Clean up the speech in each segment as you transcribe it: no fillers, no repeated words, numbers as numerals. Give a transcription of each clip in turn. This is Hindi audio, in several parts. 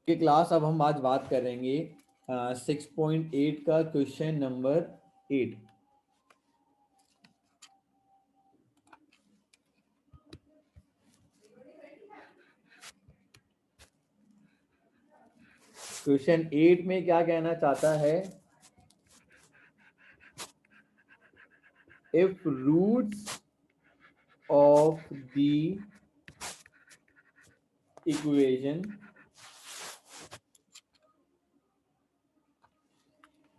कि क्लास अब हम आज बात करेंगे 6.8 का क्वेश्चन नंबर 8। क्वेश्चन 8 में क्या कहना चाहता है, if roots of the equation,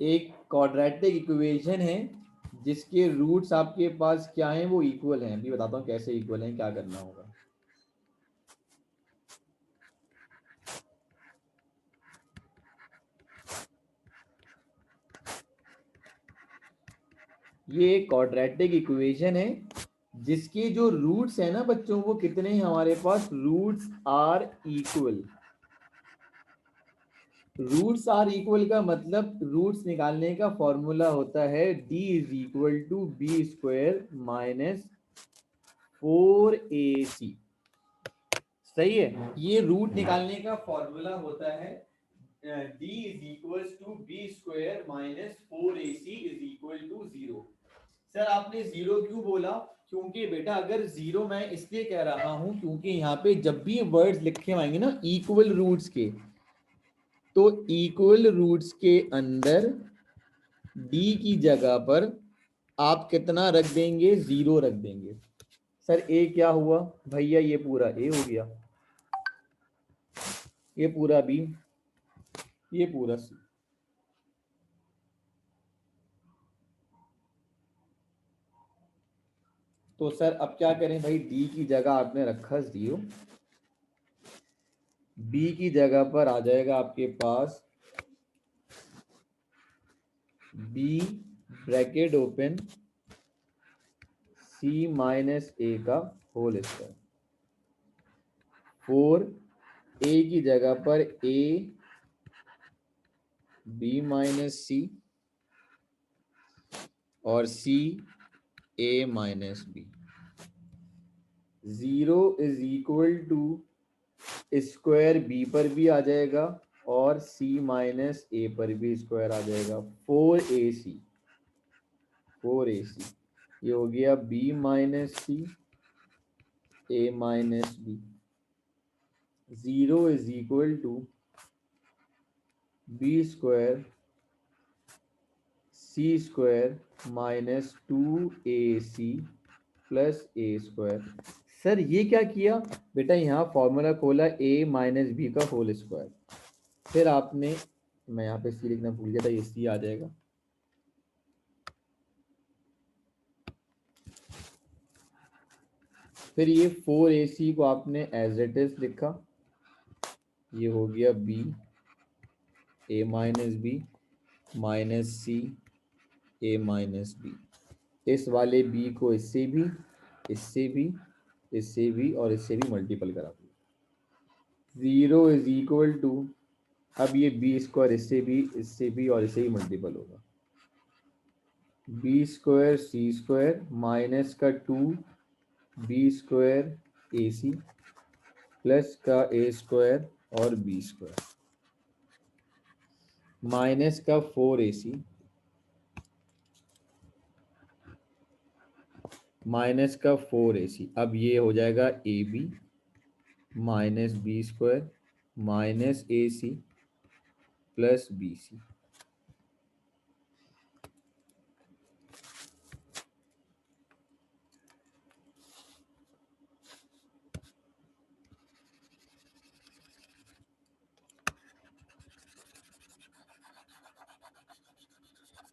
एक क्वाड्रेटिक इक्वेशन है जिसके रूट्स आपके पास क्या हैं, वो इक्वल हैं। अभी बताता हूँ कैसे इक्वल हैं, क्या करना होगा। ये एक क्वाड्रेटिक इक्वेशन है जिसके जो रूट्स है ना बच्चों, वो कितने हैं हमारे पास, roots are equal. Roots are equal का मतलब रूट्स निकालने का फॉर्मूला होता है d is equal to B square minus 4ac। सही है, ये रूट निकालने का फॉर्मूला होता है d is equal to B square minus 4ac is equal to 0। Sir आपने जीरो क्यों बोला? क्योंकि बेटा अगर जीरो मैं इसलिए कह रहा हूं क्योंकि यहाँ पे जब भी वर्ड्स लिखे आएंगे ना इक्वल रूट्स के, तो इक्वल रूट्स के अंदर d की जगह पर आप कितना रख देंगे, जीरो रख देंगे। सर a क्या हुआ भैया, ये पूरा a हो गया, ये पूरा b, ये पूरा c। तो सर अब क्या करें भाई, d की जगह आपने रखा जीरो, b की जगह पर आ जाएगा आपके पास b bracket open c minus a का होल स्क्वायर। 4 a की जगह पर a b माइनस c और c a minus b। 0 is equal to square b पर भी आ जाएगा और c माइनस a पर भी स्क्वायर आ जाएगा। 4ac, 4ac ये हो गया b minus c a minus b। 0 is equal to b square c square minus 2ac plus a square. Sir ये क्या किया बेटा, यहाँ फॉर्मूला खोला a माइनस बी का होल स्क्वायर, फिर आपने, मैं यहाँ पे c लिखना भूल गया था, ये c आ जाएगा। फिर ये 4ac को आपने एज इट इज लिखा, ये हो गया b a minus B minus C a minus B. इस वाले b को इससे भी, इससे भी, इससे भी और इससे भी मल्टीपल करा दिया। 0 इज इक्वल टू, अब ये बी स्क्वायर इससे भी और इससे ही मल्टीपल होगा। B square C square minus का 2 B square A C plus का ए स्क्वायर और बी स्क्वायर माइनस का 4ac माइनस का 4ac। अब ये हो जाएगा A B minus B square minus A C plus B C.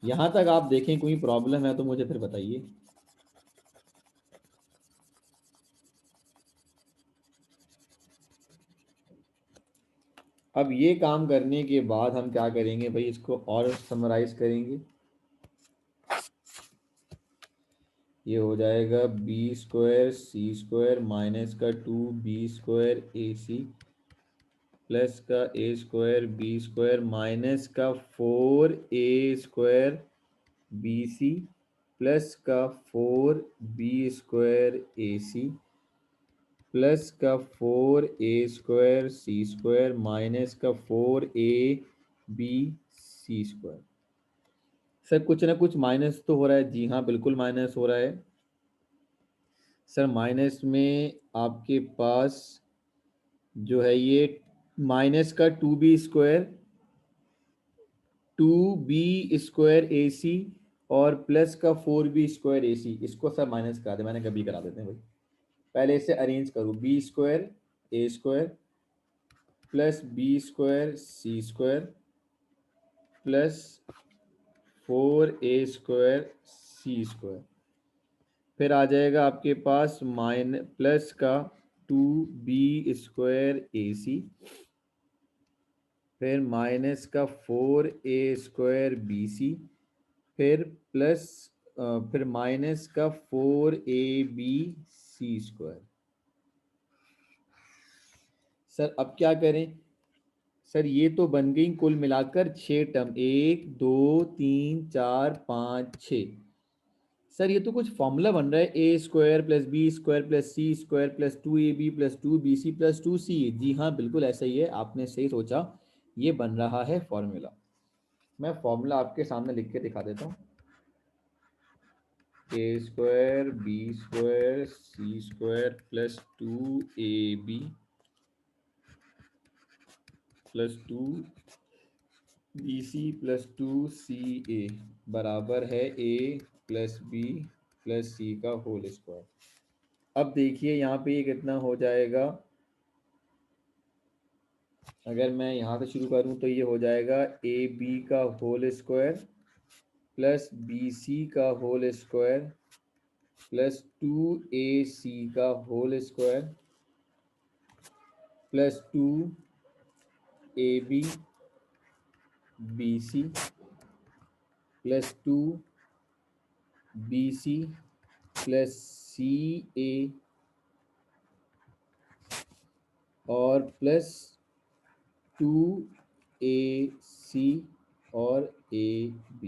यहां तक आप देखें कोई प्रॉब्लम है तो मुझे फिर बताइए। अब ये काम करने के बाद हम क्या करेंगे भाई, इसको और समराइज करेंगे। ये हो जाएगा B square C square minus का 2b square A C plus का A square B square minus का 4a square B C plus का 4b square A C plus का 4a² माइनस का 4ab² सर कुछ ना कुछ माइनस तो हो रहा है। जी हाँ, बिल्कुल माइनस हो रहा है सर। माइनस में आपके पास जो है ये माइनस का 2b² 2b² AC और प्लस का 4b² AC। इसको सर माइनस करा दे, मैंने कभी करा देते हैं भाई। पहले इसे अरेंज करूँ, b² A² plus b² C² plus 4a² फिर आ जाएगा आपके पास प्लस का 2b² AC फिर माइनस का 4a² BC फिर प्लस फिर माइनस का 4abC²। सर अब क्या करें? सर ये तो बन गई कुल मिलाकर 6 टर्म, 1 2 3 4 5 6। सर ये तो कुछ फॉर्मूला बन रहा है, a² plus b² plus c² plus 2ab plus 2bc plus 2ca। जी हाँ, बिल्कुल ऐसा ही है, आपने सही सोचा, ये बन रहा है फॉर्मूला। मैं फॉर्मूला आपके सामने लिख के दिखा देता हूँ। a² b² c² plus 2ab plus 2bc plus 2ca बराबर है a plus b plus c का होल स्क्वायर। अब देखिए यहाँ पे ये कितना हो जाएगा। अगर मैं यहाँ से शुरू करूँ तो ये हो जाएगा ए बी का whole square plus B C का होल स्क्वायर प्लस 2ac का whole square plus 2ab bc plus 2bc प्लस ca और प्लस 2ac और ab।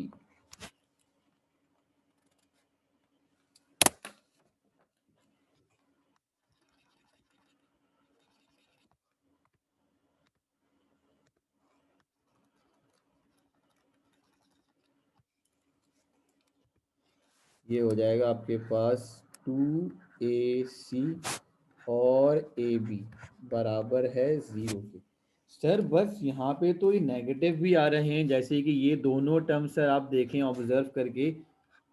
ये हो जाएगा आपके पास 2ac और ab बराबर है 0 के। सर बस यहाँ पे तो ये नेगेटिव भी आ रहे हैं, जैसे कि ये दोनों टर्म सर आप देखें ऑब्जर्व करके,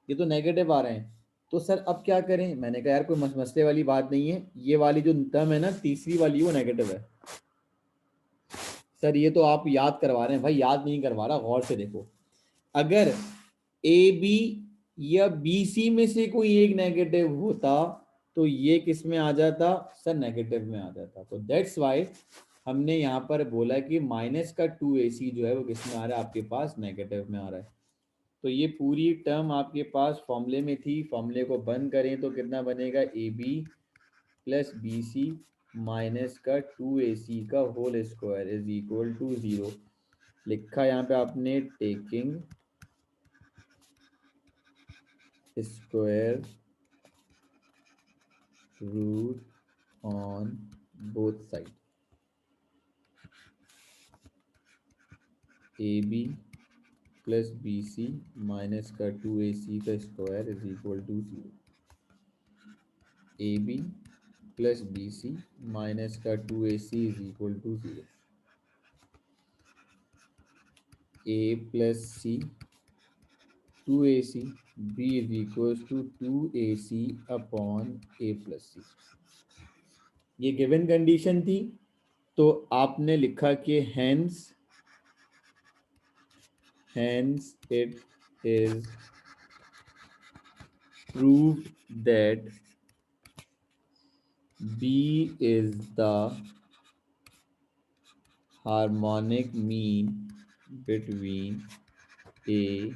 ये तो नेगेटिव आ रहे हैं। तो सर अब क्या करें? मैंने कहा यार कोई मसले वाली बात नहीं है, ये वाली जो टर्म है ना तीसरी वाली, वो नेगेटिव है। सर ये तो आप याद करवा रहे हैं भाई, याद नहीं करवा रहा, गौर से देखो। अगर ए बी या बी सी में से कोई एक नेगेटिव होता तो ये किस में आ जाता? सर नेगेटिव में आ जाता। तो दैट्स वाई हमने यहाँ पर बोला कि माइनस का 2ac जो है वो किस में आ रहा है? आपके पास नेगेटिव में आ रहा है। तो ये पूरी टर्म आपके पास फॉर्मूले में थी, फॉर्मूले को बंद करें तो कितना बनेगा? A b plus B c minus का 2ac का whole square is equal to 0। लिखा यहाँ पे आपने taking square root on both side. A b plus B c minus का 2ac का square is equal to 0। A b plus B c minus का 2ac is equal to 0। A plus c 2ac b is equal to 2ac upon a plus c. ये गिवन कंडीशन थी, तो आपने लिखा कि hence it is proved that B is the harmonic mean between A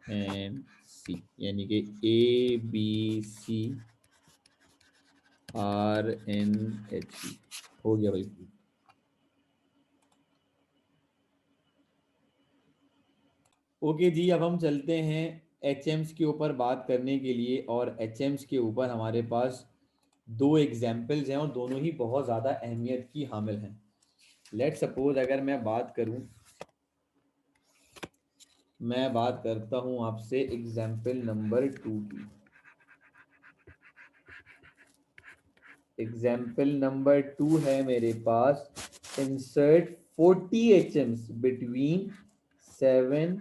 and C, यानी कि A B C R N H E हो गया भाई। ओके जी, अब हम चलते हैं एच एम्स के ऊपर बात करने के लिए। और एच एम्स के ऊपर हमारे पास दो एग्जाम्पल्स हैं और दोनों ही बहुत ज़्यादा अहमियत की हामिल हैं। लेट सपोज अगर मैं बात करूं, मैं बात करता हूं आपसे एग्जाम्पल नंबर 2 की। एग्जाम्पल नंबर 2 है मेरे पास, इंसर्ट 40 HMs बिटवीन 7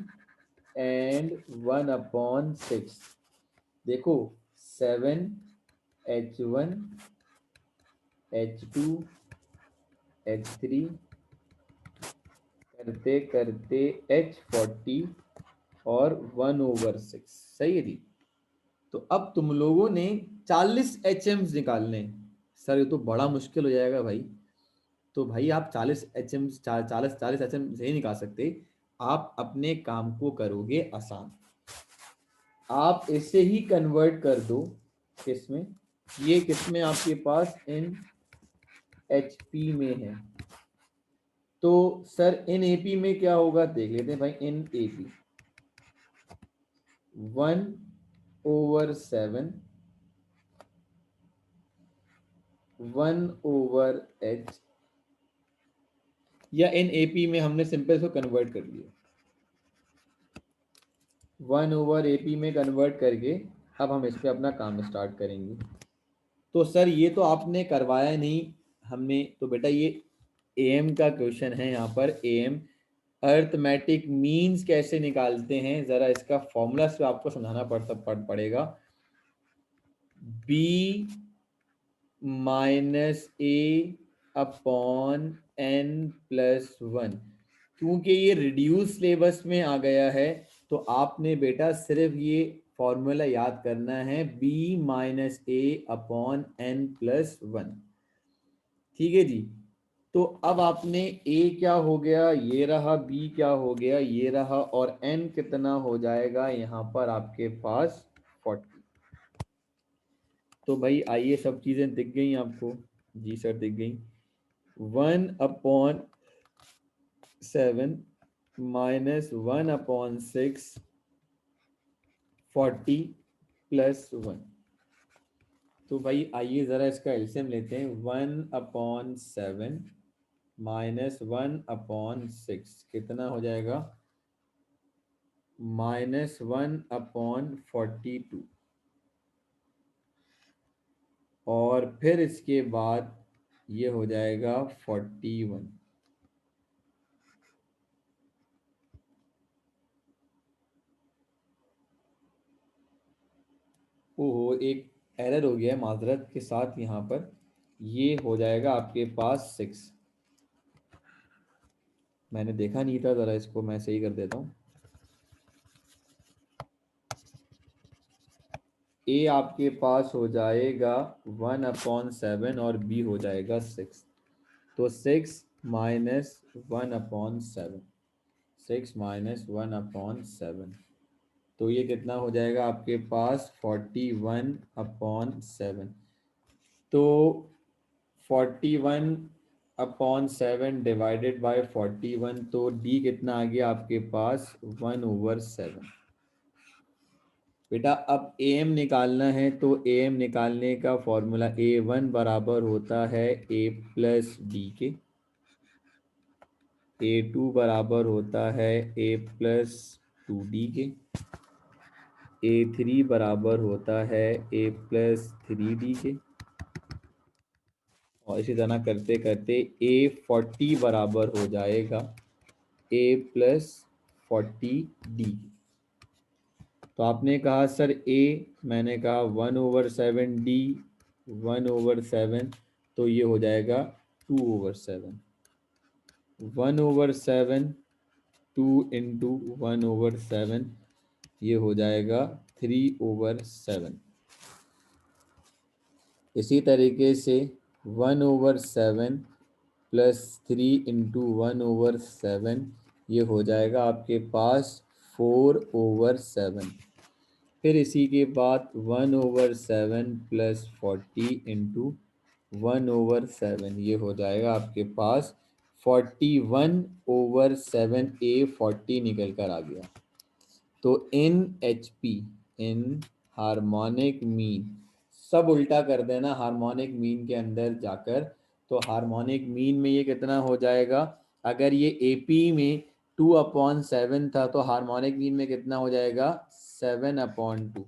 एंड 1/6। देखो 7 H1 H2 H3 करते करते H40 और 1/6। सही है जी। तो अब तुम लोगों ने 40 HMs निकालने हैं। सर ये तो बड़ा मुश्किल हो जाएगा भाई। तो भाई आप 40 HMs 40 HM नहीं निकाल सकते। आप अपने काम को करोगे आसान। आप इसे ही कन्वर्ट कर दो किसमें, ये किसमें आपके पास इन HP में है। तो सर इन AP में क्या होगा देख लेते हैं भाई। इन AP 1/7 1/H, या इन AP में हमने सिंपल इसको कन्वर्ट कर लिया 1/AP में कन्वर्ट करके। अब हम इस पे अपना काम स्टार्ट करेंगे। तो सर ये तो आपने करवाया नहीं हमने, तो बेटा ये AM का क्वेश्चन है। यहाँ पर AM अर्थमेटिक मीन्स कैसे निकालते हैं, जरा इसका फॉर्मूला से आपको समझाना पड़ेगा। B - A/N+1। क्योंकि ये रिड्यूस सिलेबस में आ गया है, तो आपने बेटा सिर्फ ये फॉर्मूला याद करना है, B - A/N+1। ठीक है जी। तो अब आपने A क्या हो गया ये रहा, B क्या हो गया ये रहा, और N कितना हो जाएगा यहाँ पर आपके पास 40। तो भाई आइए, सब चीज़ें दिख गई आपको? जी सर दिख गई। 1/7 - 1/6 40 + 1। तो भाई आइए ज़रा इसका एलसीएम लेते हैं। 1/7 - 1/6 कितना हो जाएगा? -1/42। और फिर इसके बाद ये हो जाएगा 41। ओहो, एक एरर हो गया है माजरत के साथ यहाँ पर। ये हो जाएगा आपके पास 6। मैंने देखा नहीं था, ज़रा इसको मैं सही कर देता हूँ। ए आपके पास हो जाएगा 1/7 और बी हो जाएगा 6। तो 6 - 1/7, 6 - 1/7, तो ये कितना हो जाएगा आपके पास 41/7। तो 41/7 डिवाइडेड बाय 41, तो डी कितना आ गया आपके पास 1/7। बेटा अब AM निकालना है, तो AM निकालने का फॉर्मूला A1 बराबर होता है A+D के, A2 बराबर होता है A+2D के, A3 बराबर होता है A+3D के, और इसी तरह करते करते A40 बराबर हो जाएगा A+40D। तो आपने कहा सर A, मैंने कहा 1/7, D 1/7, तो ये हो जाएगा 2/7। 1/7 2 × 1/7, ये हो जाएगा 3/7। इसी तरीके से 1/7 + 3 × 1/7, ये हो जाएगा आपके पास 4/7। फिर इसी के बाद 1/7 + 40 × 1/7, ये हो जाएगा आपके पास 41/7। A40 निकल कर आ गया। तो इन HP, इन हार्मोनिक मीन सब उल्टा कर देना हार्मोनिक मीन के अंदर जाकर। तो हार्मोनिक मीन में ये कितना हो जाएगा, अगर ये एपी में 2/7 था तो हार्मोनिक मीन में कितना हो जाएगा 7/2।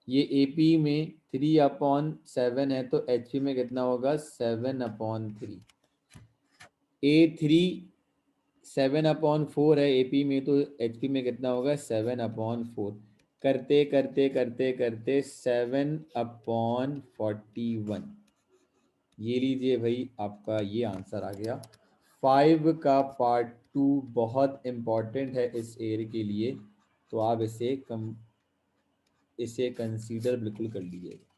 ये एपी में 3/7 है तो एचपी में कितना होगा 7/3। ए3 7/4 है एपी में तो एचपी में कितना होगा 7/4। करते करते करते करते 7/41। ये लीजिए भाई, आपका ये आंसर आ गया। 5 का पार्ट 2 बहुत इम्पॉर्टेंट है इस एयर के लिए, तो आप इसे कंसीडर बिल्कुल कर लीजिएगा।